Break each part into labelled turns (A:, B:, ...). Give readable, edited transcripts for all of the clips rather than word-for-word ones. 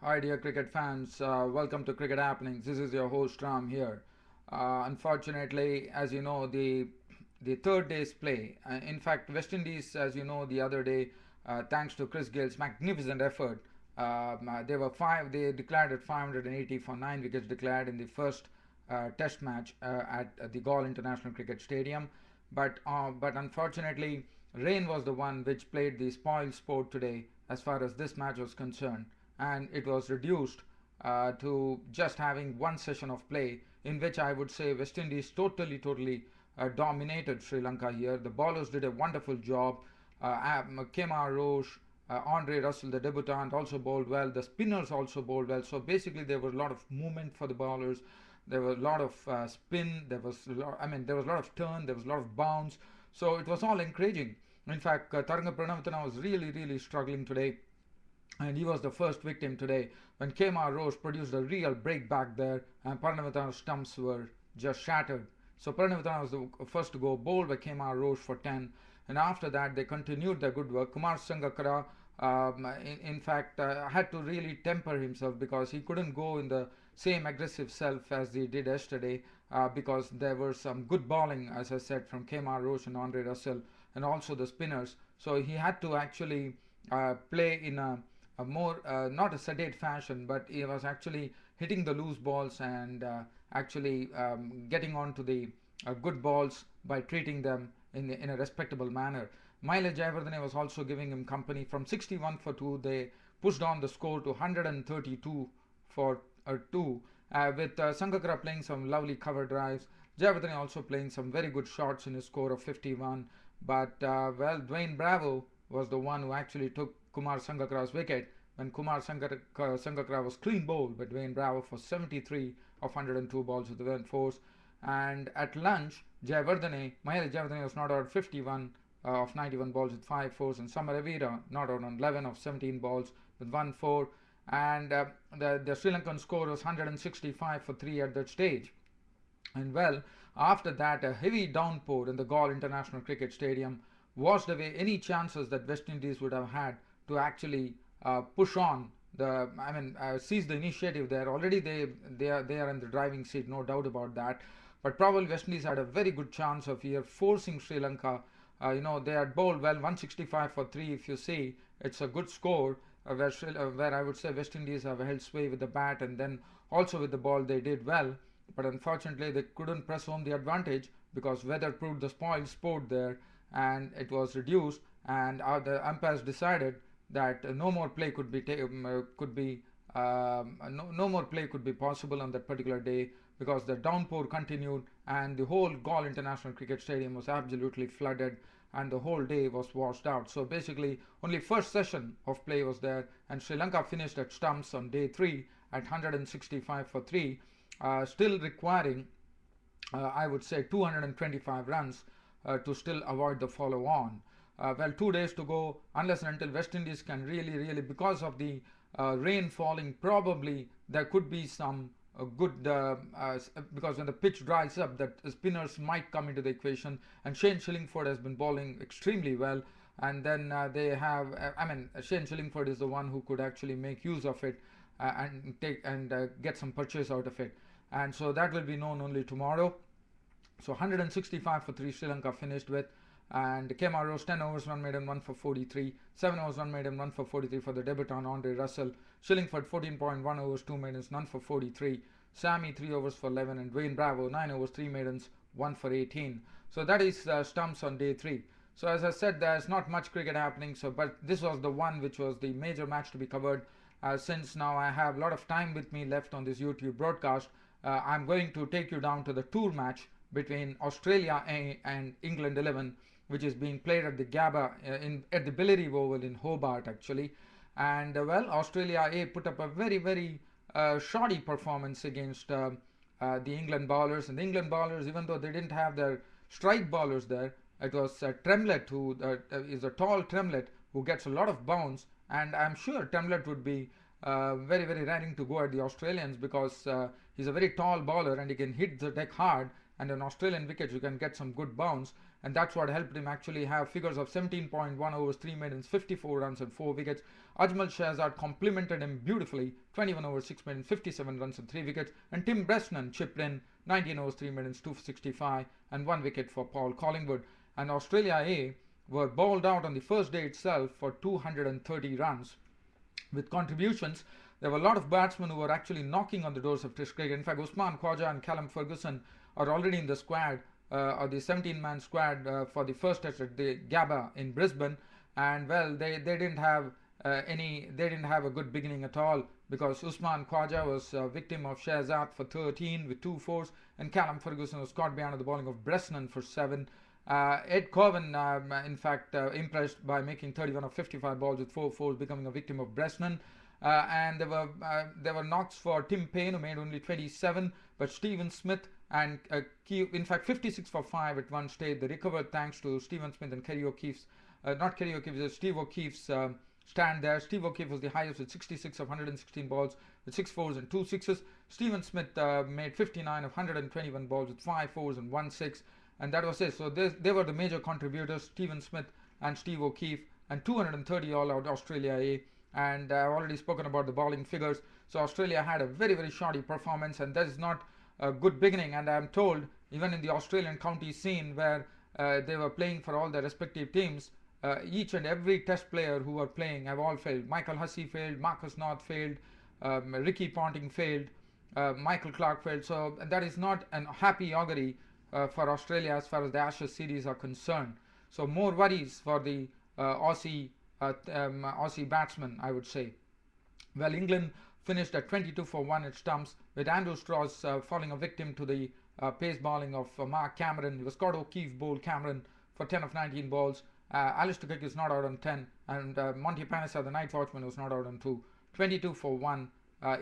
A: Hi, dear cricket fans. Welcome to Cricket Happenings. This is your host Ram here. Unfortunately, as you know, the third day's play. In fact, West Indies, as you know, the other day, thanks to Chris Gale's magnificent effort, they were five. They declared at 580 for 9 wickets declared in the first Test match at the Galle International Cricket Stadium. But unfortunately, rain was the one which played the spoil sport today as far as this match was concerned, and it was reduced to just having one session of play in which I would say West Indies totally dominated Sri Lanka here. The bowlers did a wonderful job. Kemar Roche, Andre Russell, the debutant, also bowled well. The spinners also bowled well. So basically, there was a lot of movement for the bowlers. There was a lot of spin. There was a lot of turn. There was a lot of bounce. So it was all encouraging. In fact, Taranga Pranavathana was really struggling today, and he was the first victim today when Kemar Rose produced a real break back there, and Paranavatana's stumps were just shattered. So Paranavatana was the first to go, bowled by Kemar Rose for 10, and after that they continued their good work. Kumar Sangakkara, in fact, had to really temper himself because he couldn't go in the same aggressive self as he did yesterday, because there were some good bowling, as I said, from Kemar Roche and Andre Russell, and also the spinners. So he had to actually play in a more not a sedate fashion, but he was actually hitting the loose balls and actually getting onto the good balls by treating them in a respectable manner. Miley Jayawardene was also giving him company. From 61 for 2, they pushed on the score to 132 for 2, with Sangakkara playing some lovely cover drives. Jayawardene also playing some very good shots in his score of 51. But Dwayne Bravo was the one who actually took Kumar Sangakkara's wicket when Sangakkara was clean bowled by Dwayne Bravo for 73 of 102 balls with the wind force. And at lunch, Mahela Jayawardene was not out 51 of 91 balls with 5 fours, and Samaravira not out on 11 of 17 balls with 1 4. And the Sri Lankan score was 165 for 3 at that stage. And after that, a heavy downpour in the Galle International Cricket Stadium washed away any chances that West Indies would have had to actually push on seize the initiative there. Already they are in the driving seat, no doubt about that. But probably West Indies had a very good chance of here forcing Sri Lanka. They had bowled well, 165 for 3. If you see, it's a good score. Where I would say West Indies have held sway with the bat, and then also with the ball they did well. But unfortunately, they couldn't press home the advantage because weather proved the spoil sport there, and it was reduced. And the umpires decided that no more play could be no more play could be possible on that particular day because the downpour continued and the whole Galle International Cricket Stadium was absolutely flooded and the whole day was washed out. So basically, only first session of play was there, and Sri Lanka finished at stumps on day 3 at 165 for 3, still requiring, I would say, 225 runs to still avoid the follow on. 2 days to go, unless and until West Indies can really, because of the rain falling, probably there could be some good, because when the pitch dries up, that spinners might come into the equation. And Shane Shillingford has been bowling extremely well. And then they have, Shane Shillingford is the one who could actually make use of it and get some purchase out of it. And so that will be known only tomorrow. So 165 for 3 Sri Lanka finished with, and Kemar Rose 10 overs 1 maiden 1 for 43, 7 overs 1 maiden 1 for 43 for the debutant Andre Russell. Shillingford 14.1 overs 2 maidens none for 43, Sammy 3 overs for 11, and Dwayne Bravo 9 overs 3 maidens 1 for 18. So that is stumps on day 3. So as I said, there's not much cricket happening, but this was the one which was the major match to be covered. Since now I have a lot of time with me left on this YouTube broadcast, I'm going to take you down to the tour match between Australia and England 11, which is being played at the Gabba at the Bellerive Oval in Hobart actually. And Australia A put up a very shoddy performance against the England bowlers. And the England bowlers, even though they didn't have their strike bowlers there, it was Tremlett who is a tall Tremlett who gets a lot of bounce, and I'm sure Tremlett would be very raring to go at the Australians because he's a very tall bowler and he can hit the deck hard, and on Australian wickets you can get some good bounce. and that's what helped him actually have figures of 17.1 overs, 3 maidens, 54 runs and 4 wickets. Ajmal Shahzad complemented him beautifully, 21 overs, 6 maidens, 57 runs and 3 wickets, and Tim Bresnan chipped in 19 overs, 3 maidens, 265 and 1 wicket for Paul Collingwood. And Australia A were bowled out on the first day itself for 230 runs. With contributions, there were a lot of batsmen who were actually knocking on the doors of Test cricket. In fact, Usman Khwaja and Callum Ferguson are already in the squad, or the 17-man squad for the first test at the Gabba in Brisbane. And well, they didn't have they didn't have a good beginning at all, because Usman Khwaja was a victim of Shahzad for 13 with 2 fours, and Callum Ferguson was caught behind the bowling of Bresnan for 7. Ed Cowan, in fact, impressed by making 31 of 55 balls with 4 fours, becoming a victim of Bresnan. And there were knocks for Tim Payne, who made only 27, but Stephen Smith and in fact 56 for 5 at one stage. They recovered thanks to Stephen Smith and Kerry O'Keefe's, not Kerry O'Keefe's, Steve O'Keefe's stand there. Steve O'Keefe was the highest with 66 of 116 balls with 6 fours and 2 sixes. Stephen Smith made 59 of 121 balls with 5 fours and 1 6, and that was it. So they were the major contributors, Stephen Smith and Steve O'Keefe, and 230 all out Australia A. And I've already spoken about the bowling figures. So Australia had a very, very shoddy performance, and that is not a good beginning. And I'm told even in the Australian county scene, where they were playing for all their respective teams, each and every test player who were playing have all failed. Michael Hussey failed, Marcus North failed, Ricky Ponting failed, Michael Clark failed. So that is not a happy augury for Australia as far as the Ashes series are concerned. So more worries for the Aussie batsmen, I would say. Well, England finished at 22 for 1 at stumps, with Andrew Strauss falling a victim to the pace bowling of Mark Cameron. It was Scott O'Keefe bowled Cameron for 10 of 19 balls. Alistair Cook is not out on 10, and Monty Panessa, the night watchman, was not out on 2. 22 for 1,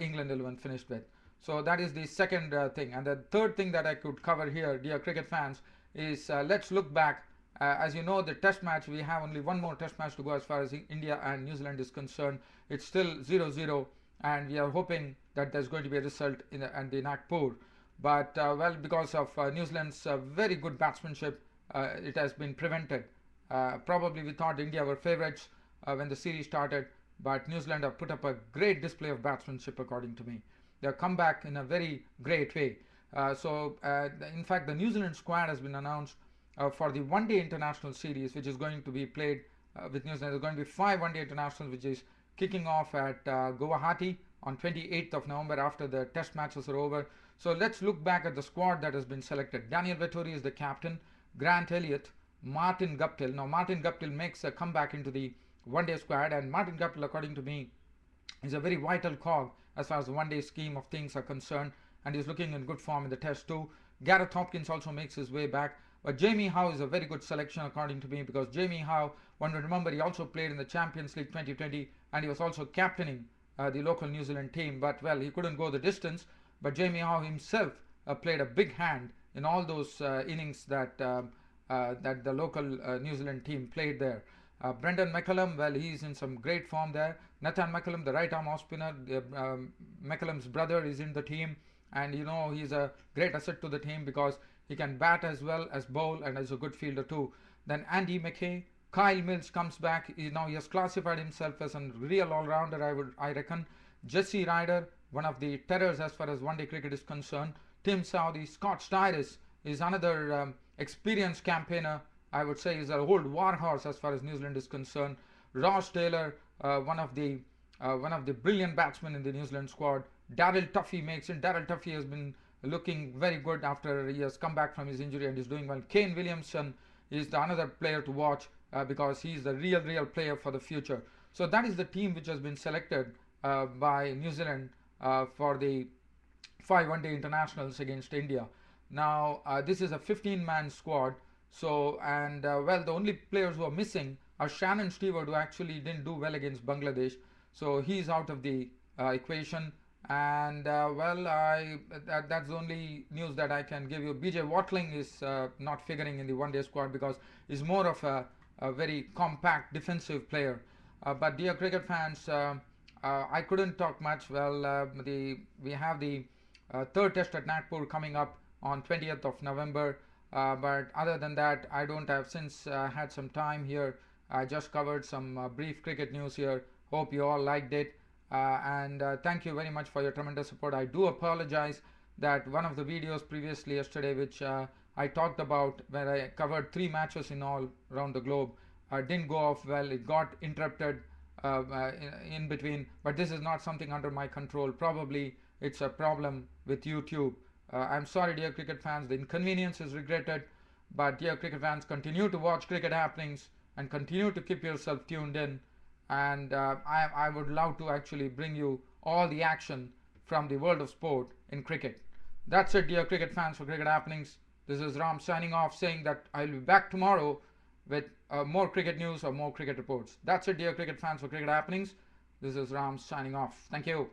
A: England 11 finished with. So that is the second thing. And the third thing that I could cover here, dear cricket fans, is let's look back. As you know, the test match, we have only one more test match to go as far as India and New Zealand is concerned. It's still 0-0, and we are hoping that there's going to be a result in the Nagpur. But well, because of New Zealand's very good batsmanship, it has been prevented. Probably we thought India were favourites when the series started, but New Zealand have put up a great display of batsmanship, according to me. They have come back in a very great way. In fact, the New Zealand squad has been announced for the one-day international series, which is going to be played with New Zealand. There's going to be 5 one-day internationals, which is kicking off at Guwahati on 28th of November after the test matches are over. So let's look back at the squad that has been selected. Daniel Vettori is the captain, Grant Elliott, Martin Guptill. Now Martin Guptill makes a comeback into the one-day squad, and Martin Guptill, according to me, is a very vital cog as far as the one-day scheme of things are concerned, and he's looking in good form in the test too. Gareth Hopkins also makes his way back. But Jamie Howe is a very good selection, according to me, because Jamie Howe, one would remember, he also played in the Champions League 2020, and he was also captaining the local New Zealand team. But well, he couldn't go the distance. But Jamie Howe himself played a big hand in all those innings that the local New Zealand team played there. Brendan McCullum, well, he's in some great form there. Nathan McCullum, the right arm off spinner, McCullum's brother, is in the team, and you know he's a great asset to the team because he can bat as well as bowl, and is a good fielder too. Then Andy McKay, Kyle Mills comes back. He has classified himself as a real all-rounder, I reckon. Jesse Ryder, one of the terrors as far as one-day cricket is concerned. Tim Southey, Scott Styris is another experienced campaigner. I would say is an old warhorse as far as New Zealand is concerned. Ross Taylor, one of the brilliant batsmen in the New Zealand squad. Darryl Tuffy makes it. Darryl Tuffy has been looking very good after he has come back from his injury and is doing well. Kane Williamson is another player to watch because he's the real player for the future. So that is the team which has been selected by New Zealand for the 5 one-day internationals against India. Now this is a 15-man squad. So well, the only players who are missing are Shannon Stewart, who actually didn't do well against Bangladesh. So he's out of the equation. And well, that's the only news that I can give you. BJ Watling is not figuring in the one-day squad because he's more of a very compact defensive player. But dear cricket fans, I couldn't talk much. Well, we have the third test at Nagpur coming up on 20th of November. But other than that, I don't have. Since I had some time here, I just covered some brief cricket news here. Hope you all liked it. And thank you very much for your tremendous support. I do apologize that one of the videos previously yesterday, which I talked about, where I covered 3 matches in all around the globe, didn't go off well. It got interrupted in between, but this is not something under my control. Probably it's a problem with YouTube. I'm sorry, dear cricket fans, the inconvenience is regretted, but dear cricket fans, continue to watch cricket happenings and continue to keep yourself tuned in. And I would love to actually bring you all the action from the world of sport in cricket. That's it, dear cricket fans, for cricket happenings. This is Ram signing off, saying that I'll be back tomorrow with more cricket news or more cricket reports. That's it, dear cricket fans, for cricket happenings. This is Ram signing off. Thank you.